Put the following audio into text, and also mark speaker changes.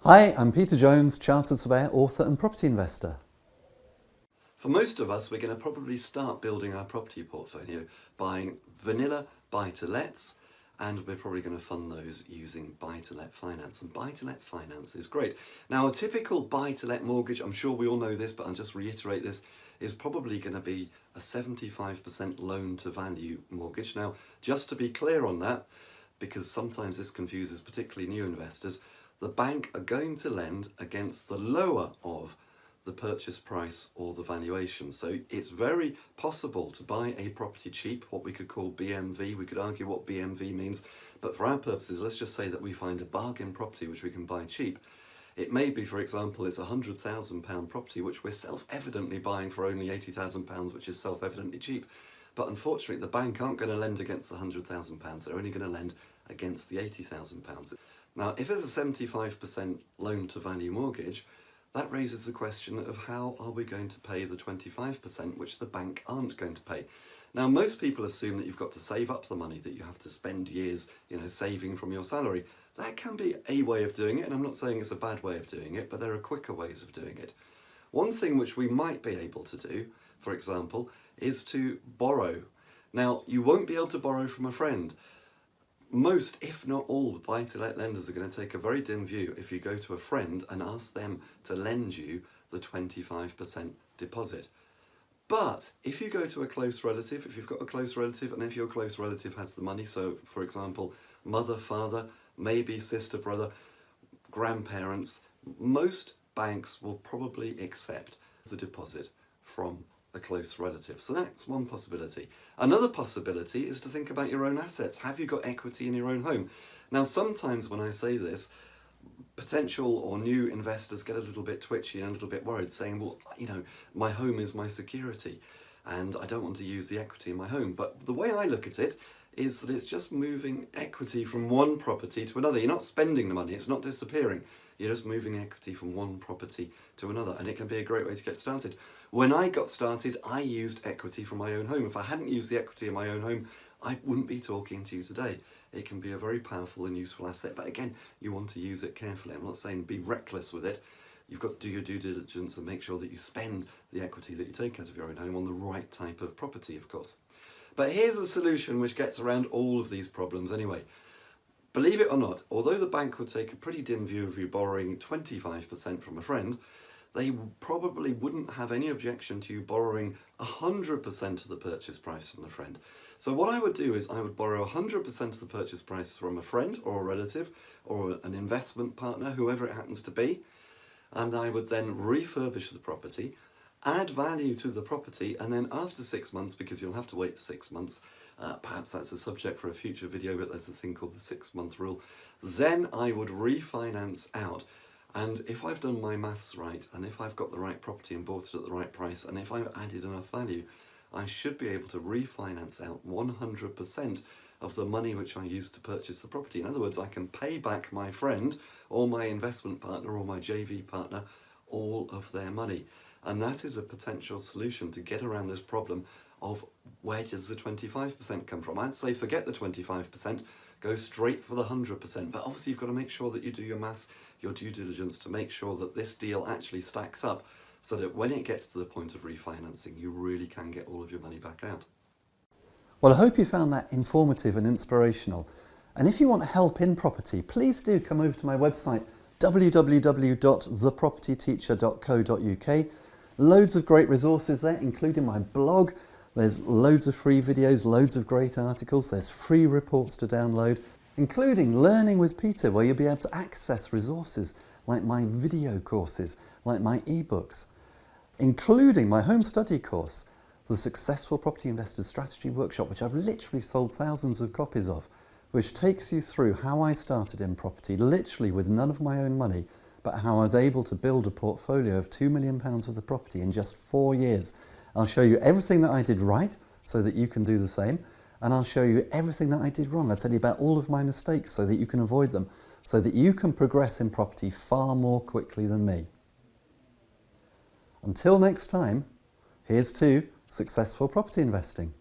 Speaker 1: Hi, I'm Peter Jones, Chartered Surveyor, author and property investor.
Speaker 2: For most of us, we're going to probably start building our property portfolio buying vanilla buy-to-lets, and we're probably going to fund those using buy-to-let finance. And buy-to-let finance is great. Now, a typical buy-to-let mortgage, I'm sure we all know this, but I'll just reiterate this, is probably going to be a 75% loan-to-value mortgage. Now, just to be clear on that, because sometimes this confuses particularly new investors, the bank are going to lend against the lower of the purchase price or the valuation. So it's very possible to buy a property cheap, what we could call BMV. We could argue what BMV means, but for our purposes, let's just say that we find a bargain property which we can buy cheap. It may be, for example, it's a £100,000 property which we're self-evidently buying for only £80,000, which is self-evidently cheap. But unfortunately, the bank aren't going to lend against the £100,000. They're only going to lend against the £80,000. Now, if there's a 75% loan-to-value mortgage, that raises the question of how are we going to pay the 25% which the bank aren't going to pay. Now, most people assume that you've got to save up the money, that you have to spend years, saving from your salary. That can be a way of doing it, and I'm not saying it's a bad way of doing it, but there are quicker ways of doing it. One thing which we might be able to do, for example, is to borrow. Now, you won't be able to borrow from a friend. Most, if not all, buy-to-let lenders are going to take a very dim view if you go to a friend and ask them to lend you the 25% deposit. But if you go to a close relative, if you've got a close relative and if your close relative has the money, so for example, mother, father, maybe sister, brother, grandparents, most banks will probably accept the deposit from a close relative. So that's one possibility. Another possibility is to think about your own assets. Have you got equity in your own home? Now, sometimes when I say this, potential or new investors get a little bit twitchy and a little bit worried, saying, well, my home is my security and I don't want to use the equity in my home. But the way I look at it is that it's just moving equity from one property to another. You're not spending the money, it's not disappearing. You're just moving equity from one property to another, and it can be a great way to get started. When I got started, I used equity from my own home. If I hadn't used the equity in my own home, I wouldn't be talking to you today. It can be a very powerful and useful asset, but again, you want to use it carefully. I'm not saying be reckless with it. You've got to do your due diligence and make sure that you spend the equity that you take out of your own home on the right type of property, of course. But here's a solution which gets around all of these problems anyway. Believe it or not, although the bank would take a pretty dim view of you borrowing 25% from a friend, they probably wouldn't have any objection to you borrowing 100% of the purchase price from the friend. So what I would do is I would borrow 100% of the purchase price from a friend or a relative or an investment partner, whoever it happens to be, and I would then refurbish the property, add value to the property, and then after 6 months, because you'll have to wait 6 months, perhaps that's a subject for a future video, but there's a thing called the 6-month rule, then I would refinance out. And if I've done my maths right, and if I've got the right property and bought it at the right price, and if I've added enough value, I should be able to refinance out 100% of the money which I used to purchase the property. In other words, I can pay back my friend or my investment partner or my JV partner all of their money. And that is a potential solution to get around this problem of where does the 25% come from. I'd say forget the 25%, go straight for the 100%. But obviously you've got to make sure that you do your maths, your due diligence to make sure that this deal actually stacks up so that when it gets to the point of refinancing, you really can get all of your money back out.
Speaker 1: Well, I hope you found that informative and inspirational. And if you want help in property, please do come over to my website, www.thepropertyteacher.co.uk. Loads of great resources there, including my blog. There's loads of free videos, loads of great articles. There's free reports to download, including Learning with Peter, where you'll be able to access resources like my video courses, like my ebooks, including my home study course, the Successful Property Investors Strategy Workshop, which I've literally sold thousands of copies of, which takes you through how I started in property, literally with none of my own money, but how I was able to build a portfolio of £2 million worth of property in just 4 years. I'll show you everything that I did right so that you can do the same, and I'll show you everything that I did wrong. I'll tell you about all of my mistakes so that you can avoid them, so that you can progress in property far more quickly than me. Until next time, here's to successful property investing.